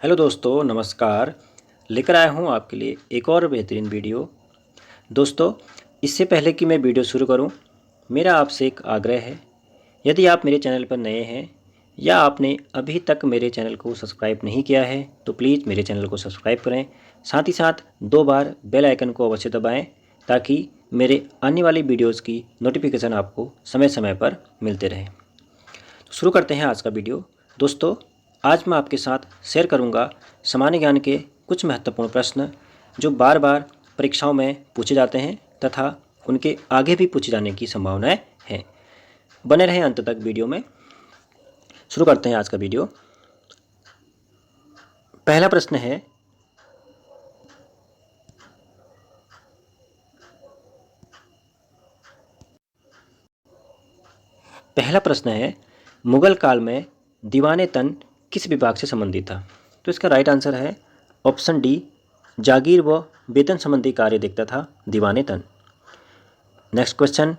Hello दोस्तों, नमस्कार। लेकर आया हूँ आपके लिए एक और बेहतरीन वीडियो। दोस्तों, इससे पहले कि मैं वीडियो शुरू करूँ, मेरा आपसे एक आग्रह है। यदि आप मेरे चैनल पर नए हैं या आपने अभी तक मेरे चैनल को सब्सक्राइब नहीं किया है तो प्लीज़ मेरे चैनल को सब्सक्राइब करें। साथ ही साथ 2 बार बेल आइकन को अवश्य दबाएं ताकि मेरे आने वाली वीडियोज़ की नोटिफिकेशन आपको समय समय पर मिलते रहें। तो शुरू करते हैं आज का वीडियो। दोस्तों, आज मैं आपके साथ शेयर करूंगा सामान्य ज्ञान के कुछ महत्वपूर्ण प्रश्न जो बार बार परीक्षाओं में पूछे जाते हैं तथा उनके आगे भी पूछे जाने की संभावनाएं हैं। बने रहें अंत तक वीडियो में। शुरू करते हैं आज का वीडियो। पहला प्रश्न है, मुगल काल में दीवाने तन किस विभाग से संबंधित था? तो इसका राइट आंसर है ऑप्शन डी, जागीर व वेतन संबंधी कार्य देखता था दीवाने तन। नेक्स्ट क्वेश्चन,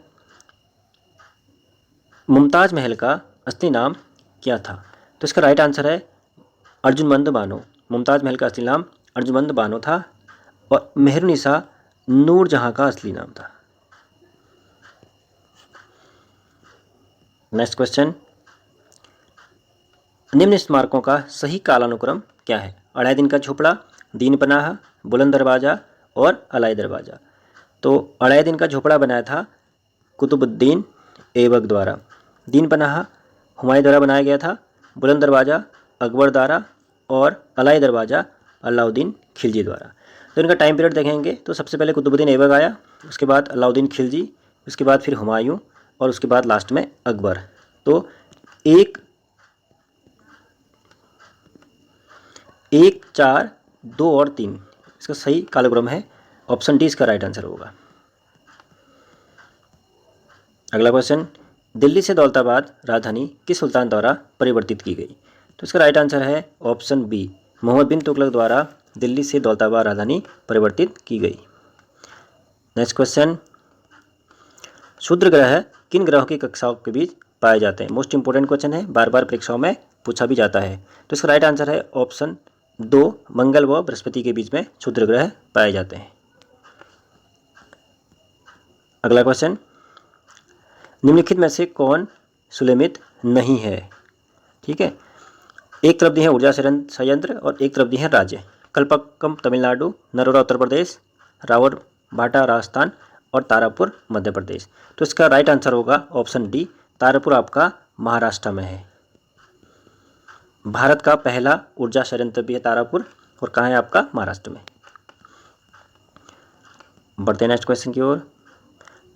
मुमताज महल का असली नाम क्या था? तो इसका राइट आंसर है अर्जुमंद बानो। मुमताज महल का असली नाम अर्जुमंद बानो था और मेहरुनिसा नूरजहां का असली नाम था। नेक्स्ट क्वेश्चन, निम्न स्मारकों का सही कालानुक्रम क्या है? अलाउद्दीन का झोपड़ा, दीन पनाह, बुलंद दरवाज़ा और अलाई दरवाज़ा। तो अलाउद्दीन का झोपड़ा बनाया था कुतुबुद्दीन ऐबक द्वारा, दीन पनाह हुमायूं द्वारा बनाया गया था, बुलंद दरवाज़ा अकबर द्वारा और अलाई दरवाज़ा अलाउद्दीन खिलजी द्वारा। तो इनका टाइम पीरियड देखेंगे तो सबसे पहले कुतुबुद्दीन ऐबक आया, उसके बाद अलाउद्दीन खिलजी, उसके बाद फिर हुमायूं और उसके बाद लास्ट में अकबर। तो एक 4, 2 और 3 इसका सही कालक्रम है। ऑप्शन डी इसका राइट आंसर होगा। अगला क्वेश्चन, दिल्ली से दौलताबाद राजधानी किस सुल्तान द्वारा परिवर्तित की गई? तो इसका राइट आंसर है ऑप्शन बी, मोहम्मद बिन तुगलक द्वारा दिल्ली से दौलताबाद राजधानी परिवर्तित की गई। नेक्स्ट क्वेश्चन, क्षुद्र ग्रह किन ग्रहों की कक्षाओं के बीच पाए जाते हैं? मोस्ट इंपोर्टेंट क्वेश्चन है, बार बार परीक्षाओं में पूछा भी जाता है। तो इसका राइट आंसर है ऑप्शन 2, मंगल व बृहस्पति के बीच में क्षुद्र ग्रह पाए जाते हैं। अगला क्वेश्चन, निम्नलिखित में से कौन सुलेमित नहीं है? ठीक है, एक तरफ दिए हैं ऊर्जा संयंत्र और एक तरफ दिए हैं राज्य। कल्पक्कम तमिलनाडु, नरोरा उत्तर प्रदेश, रावण भाटा राजस्थान और तारापुर मध्य प्रदेश। तो इसका राइट आंसर होगा ऑप्शन डी, तारापुर आपका महाराष्ट्र में है। भारत का पहला ऊर्जा संयंत्र भी है तारापुर और कहाँ है आपका? महाराष्ट्र में। बढ़ते हैं नेक्स्ट क्वेश्चन की ओर।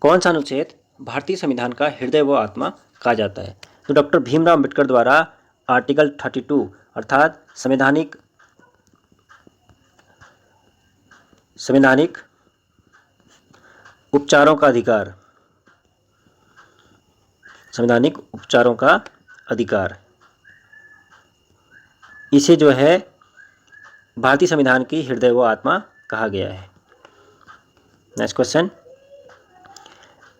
कौन सा अनुच्छेद भारतीय संविधान का हृदय व आत्मा कहा जाता है? तो डॉक्टर भीमराव अम्बेडकर द्वारा आर्टिकल 32 अर्थात संवैधानिक उपचारों का अधिकार, संवैधानिक उपचारों का अधिकार, इसे जो है भारतीय संविधान की हृदय व आत्मा कहा गया है। नेक्स्ट क्वेश्चन,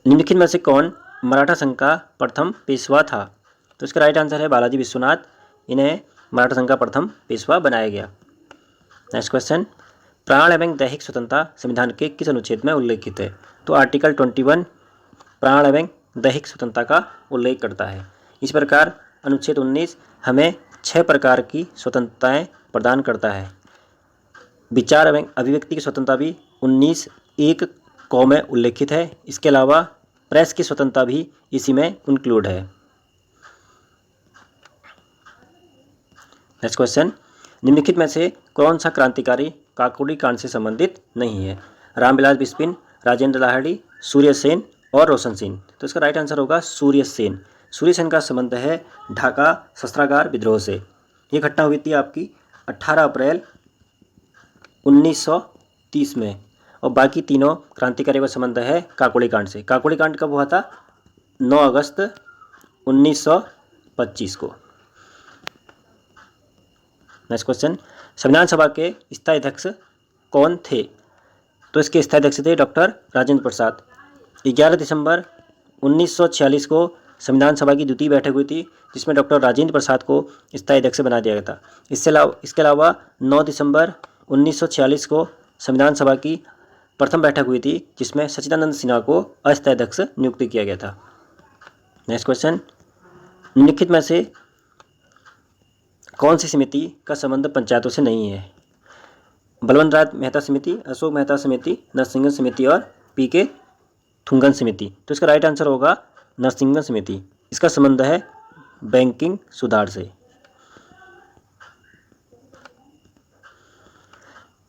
निम्नलिखित में से कौन मराठा संघ का प्रथम पेशवा था? तो इसका राइट आंसर है बालाजी विश्वनाथ, इन्हें मराठा संघ का प्रथम पेशवा बनाया गया। नेक्स्ट क्वेश्चन, प्राण एवं दैहिक स्वतंत्रता संविधान के किस अनुच्छेद में उल्लेखित है? तो आर्टिकल 21 प्राण एवं दैहिक स्वतंत्रता का उल्लेख करता है। इस प्रकार अनुच्छेद 19 हमें 6 प्रकार की स्वतंत्रताएं प्रदान करता है। विचार एवं अभिव्यक्ति की स्वतंत्रता भी 19(1) क में उल्लेखित है। इसके अलावा प्रेस की स्वतंत्रता भी इसी में इंक्लूड है। नेक्स्ट क्वेश्चन, निम्नलिखित में से कौन सा क्रांतिकारी काकोरी कांड से संबंधित नहीं है? रामविलास बिस्मिल, राजेंद्र लाहिड़ी, सूर्य सेन और रोशन सिंह। तो इसका राइट आंसर होगा सूर्य सेन। सूर्य सेन का संबंध है ढाका शस्त्रागार विद्रोह से। ये घटना हुई थी आपकी 18 अप्रैल 1930 में और बाकी तीनों क्रांतिकारियों का संबंध है काकोरी कांड से। काकोरी कांड कब हुआ था? 9 अगस्त 1925 को। नेक्स्ट क्वेश्चन, संविधान सभा के स्थायी अध्यक्ष कौन थे? तो इसके स्थायी अध्यक्ष थे डॉक्टर राजेंद्र प्रसाद। 11 दिसंबर 1946 को संविधान सभा की द्वितीय बैठक हुई थी, जिसमें डॉक्टर राजेंद्र प्रसाद को स्थायी अध्यक्ष बना दिया गया था। इसके अलावा 9 दिसंबर 1946 को संविधान सभा की प्रथम बैठक हुई थी, जिसमें सच्चिदानंद सिन्हा को अस्थायी अध्यक्ष नियुक्त किया गया था। नेक्स्ट क्वेश्चन, निम्नलिखित में से कौन सी समिति का संबंध पंचायतों से नहीं है? बलवंत राय मेहता समिति, अशोक मेहता समिति, नरसिंगन समिति और पीके थुंगन समिति। तो इसका राइट आंसर होगा नरसिंगन समिति। इसका संबंध है बैंकिंग सुधार से।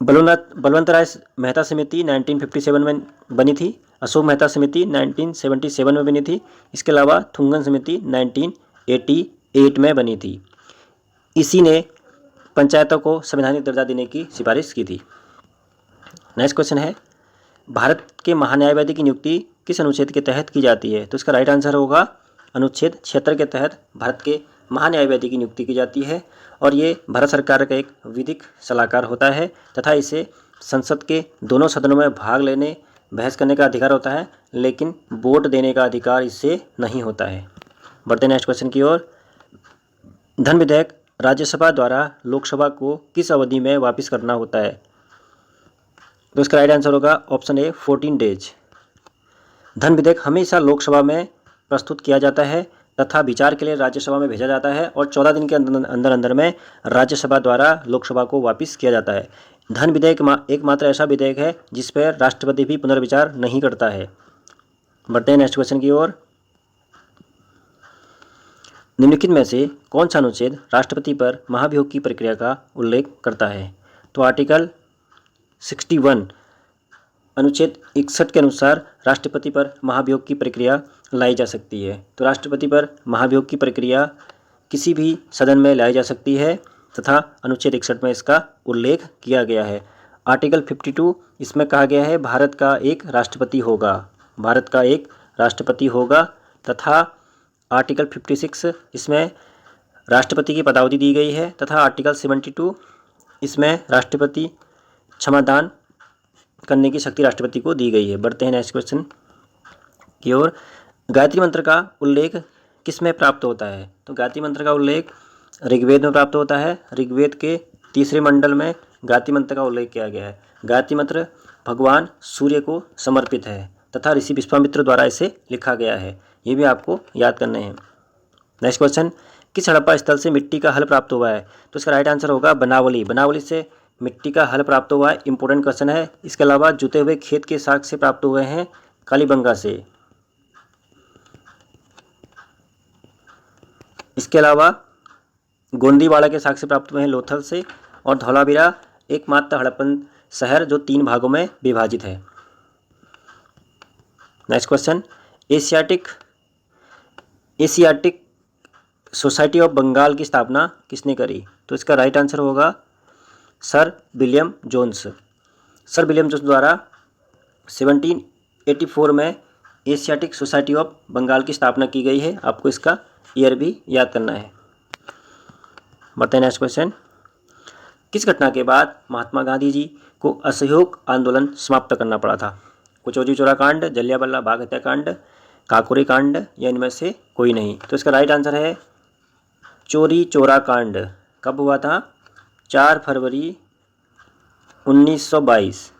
बलवंत राय मेहता समिति 1957 में बनी थी। अशोक मेहता समिति 1977 में बनी थी। इसके अलावा थुंगन समिति 1988 में बनी थी। इसी ने पंचायतों को संवैधानिक दर्जा देने की सिफारिश की थी। नेक्स्ट क्वेश्चन है, भारत के महान्यायवादी की नियुक्ति किस अनुच्छेद के तहत की जाती है? तो इसका राइट आंसर होगा अनुच्छेद 76 के तहत भारत के महान्यायवादी की नियुक्ति की जाती है। और ये भारत सरकार का एक विधिक सलाहकार होता है तथा इसे संसद के दोनों सदनों में भाग लेने, बहस करने का अधिकार होता है, लेकिन वोट देने का अधिकार इससे नहीं होता है। बढ़ते नेक्स्ट क्वेश्चन की ओर। धन विधेयक राज्यसभा द्वारा लोकसभा को किस अवधि में वापस करना होता है? तो इसका राइट आंसर होगा ऑप्शन ए 14 डेज। धन विधेयक हमेशा लोकसभा में प्रस्तुत किया जाता है तथा विचार के लिए राज्यसभा में भेजा जाता है और 14 दिन के अंदर में राज्यसभा द्वारा लोकसभा को वापस किया जाता है। धन विधेयक एकमात्र ऐसा विधेयक है जिस पर राष्ट्रपति भी पुनर्विचार नहीं करता है। बढ़ते हैं नेक्स्ट क्वेश्चन की ओर। निम्नलिखित में से कौन सा अनुच्छेद राष्ट्रपति पर महाभियोग की प्रक्रिया का उल्लेख करता है? तो आर्टिकल 61 अनुच्छेद 61 के अनुसार राष्ट्रपति पर महाभियोग की प्रक्रिया लाई जा सकती है। तो राष्ट्रपति पर महाभियोग की प्रक्रिया किसी भी सदन में लाई जा सकती है तथा अनुच्छेद 61 में इसका उल्लेख किया गया है। आर्टिकल 52 इसमें कहा गया है भारत का एक राष्ट्रपति होगा, भारत का एक राष्ट्रपति होगा। तथा आर्टिकल 56 इसमें राष्ट्रपति की पदावधि दी गई है तथा आर्टिकल 72 इसमें राष्ट्रपति क्षमादान करने की शक्ति राष्ट्रपति को दी गई है। बढ़ते हैं नेक्स्ट क्वेश्चन की ओर। गायत्री मंत्र का उल्लेख किस में प्राप्त होता है? तो गायत्री मंत्र का उल्लेख ऋग्वेद में प्राप्त होता है। ऋग्वेद के 3रे मंडल में गायत्री मंत्र का उल्लेख किया गया है। गायत्री मंत्र भगवान सूर्य को समर्पित है तथा ऋषि विश्वामित्र द्वारा इसे लिखा गया है। ये भी आपको याद करने हैं। नेक्स्ट क्वेश्चन, किस हड़प्पा स्थल से मिट्टी का हल प्राप्त हुआ है? तो इसका राइट आंसर होगा बनावली। बनावली से मिट्टी का हल प्राप्त हुआ है, इंपॉर्टेंट क्वेश्चन है। इसके अलावा जुते हुए खेत के साग से प्राप्त हुए हैं कालीबंगा से। इसके अलावा गोंदीवाड़ा के साग से प्राप्त हुए हैं लोथल से। और धौलावीरा एकमात्र हड़प्पन शहर जो 3 भागों में विभाजित है। Next question, Asiatic society of Bengal की स्थापना किसने करी? तो इसका राइट आंसर होगा sir William Jones. Sir William Jones द्वारा 1784 में एशियाटिक सोसाइटी ऑफ बंगाल की स्थापना की गई है। आपको इसका ईयर भी याद करना है। बढ़ते हैं नेक्स्ट क्वेश्चन, किस घटना के बाद महात्मा गांधी जी को असहयोग आंदोलन समाप्त करना पड़ा था? कुचौजी चौरा कांड, जलियांवाला बाग हत्याकांड, काकोरी कांड या इनमें से कोई नहीं? तो इसका राइट आंसर है चौरी चौरा कांड। कब हुआ था? 4 फरवरी 1922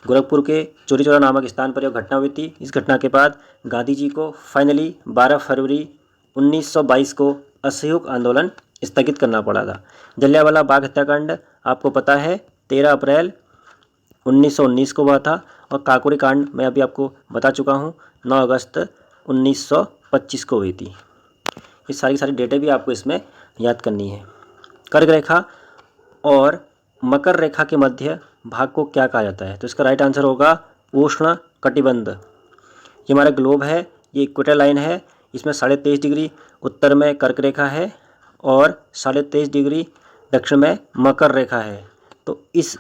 गोरखपुर के चौरी चौरा नामक स्थान पर यह घटना हुई थी। इस घटना के बाद गांधी जी को फाइनली 12 फरवरी 1922 को असहयोग आंदोलन स्थगित करना पड़ा था। जलियांवाला बाग हत्याकांड आपको पता है 13 अप्रैल 1919 को हुआ था। और काकोरी कांड मैं अभी आपको बता चुका हूँ 9 अगस्त 1925 को हुई थी। ये सारी डेटें भी आपको इसमें याद करनी है। कर्क रेखा और मकर रेखा के मध्य भाग को क्या कहा जाता है? तो इसका राइट आंसर होगा उष्ण कटिबंध। ये हमारा ग्लोब है, ये इक्वेटर लाइन है। इसमें 23.5 डिग्री उत्तर में कर्क रेखा है और 23.5 डिग्री दक्षिण में मकर रेखा है। तो इस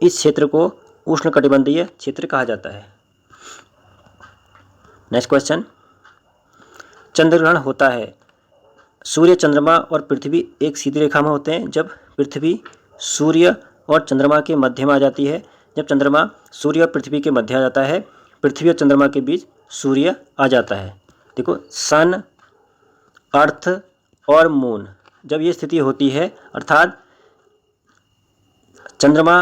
क्षेत्र को उष्ण कटिबंधीय क्षेत्र कहा जाता है। नेक्स्ट क्वेश्चन, चंद्रग्रहण होता है सूर्य, चंद्रमा और पृथ्वी एक सीधी रेखा में होते हैं जब पृथ्वी सूर्य और चंद्रमा के मध्य में आ जाती है। जब चंद्रमा सूर्य और पृथ्वी के मध्य आ जाता है, पृथ्वी और चंद्रमा के बीच सूर्य आ जाता है। देखो सन, अर्थ और मून, जब ये स्थिति होती है अर्थात चंद्रमा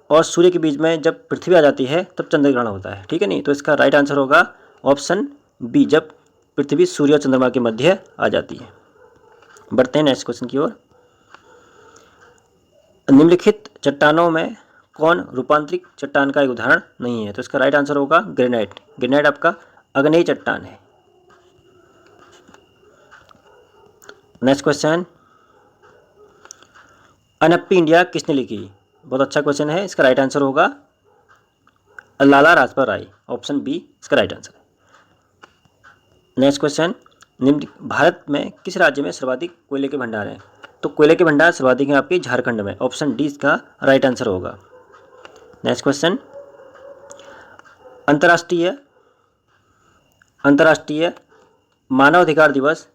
और सूर्य के बीच में जब पृथ्वी आ जाती है तब चंद्र ग्रहण होता है। ठीक है नहीं, तो इसका राइट आंसर होगा ऑप्शन बी, जब पृथ्वी सूर्य और चंद्रमा के मध्य आ जाती है। बढ़ते हैं नेक्स्ट क्वेश्चन की ओर। निम्नलिखित चट्टानों में कौन रूपांतरित चट्टान का एक उदाहरण नहीं है? तो इसका राइट आंसर होगा ग्रेनाइट। ग्रेनाइट आपका आग्नेय चट्टान है। नेक्स्ट क्वेश्चन, अनअप्पी इंडिया किसने लिखी? बहुत अच्छा क्वेश्चन है। इसका राइट आंसर होगा लाला लाजपत राय, ऑप्शन बी इसका राइट आंसर है। नेक्स्ट क्वेश्चन, निम्न भारत में किस राज्य में सर्वाधिक कोयले के भंडार हैं? तो कोयले के भंडार सर्वाधिक हैं आपके झारखंड में, ऑप्शन डी इसका राइट आंसर होगा। नेक्स्ट क्वेश्चन, अंतर्राष्ट्रीय मानवाधिकार दिवस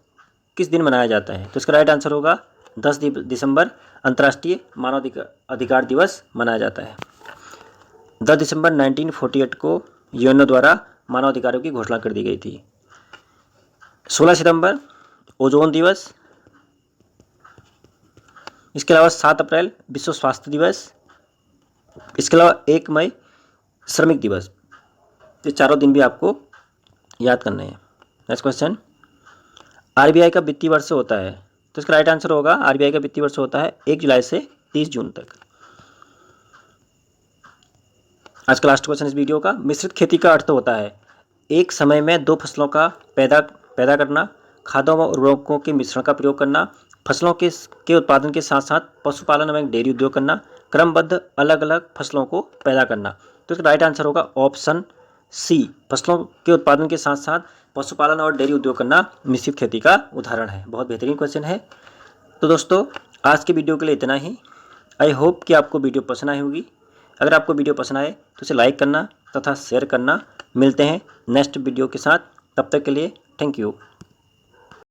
किस दिन मनाया जाता है? तो इसका राइट आंसर होगा 10 दिसंबर अंतर्राष्ट्रीय मानवाधिकार दिवस मनाया जाता है। 10 दिसंबर 1948 को यूएनओ द्वारा मानवाधिकारों की घोषणा कर दी गई थी। 16 सितंबर ओजोन दिवस, इसके अलावा 7 अप्रैल विश्व स्वास्थ्य दिवस, इसके अलावा 1 मई श्रमिक दिवस। ये चारों दिन भी आपको याद करने हैं। नेक्स्ट क्वेश्चन, आरबीआई का वित्तीय वर्ष होता है? तो इसका राइट आंसर होगा आरबीआई का वित्तीय वर्ष होता है 1 जुलाई से 30 जून तक। आज का लास्ट क्वेश्चन इस वीडियो का, मिश्रित खेती का अर्थ होता है एक समय में 2 फसलों का पैदा करना, खादों व उर्वरकों के मिश्रण का प्रयोग करना, फसलों के उत्पादन के साथ साथ पशुपालन एवं डेयरी उद्योग करना, क्रमबद्ध अलग अलग फसलों को पैदा करना। तो इसका राइट आंसर होगा ऑप्शन सी, फसलों के उत्पादन के साथ साथ पशुपालन और डेयरी उद्योग करना मिश्रित खेती का उदाहरण है। बहुत बेहतरीन क्वेश्चन है। तो दोस्तों आज के वीडियो के लिए इतना ही। आई होप कि आपको वीडियो पसंद आई होगी। अगर आपको वीडियो पसंद आए तो इसे लाइक करना तथा शेयर करना। मिलते हैं नेक्स्ट वीडियो के साथ, तब तक के लिए थैंक यू।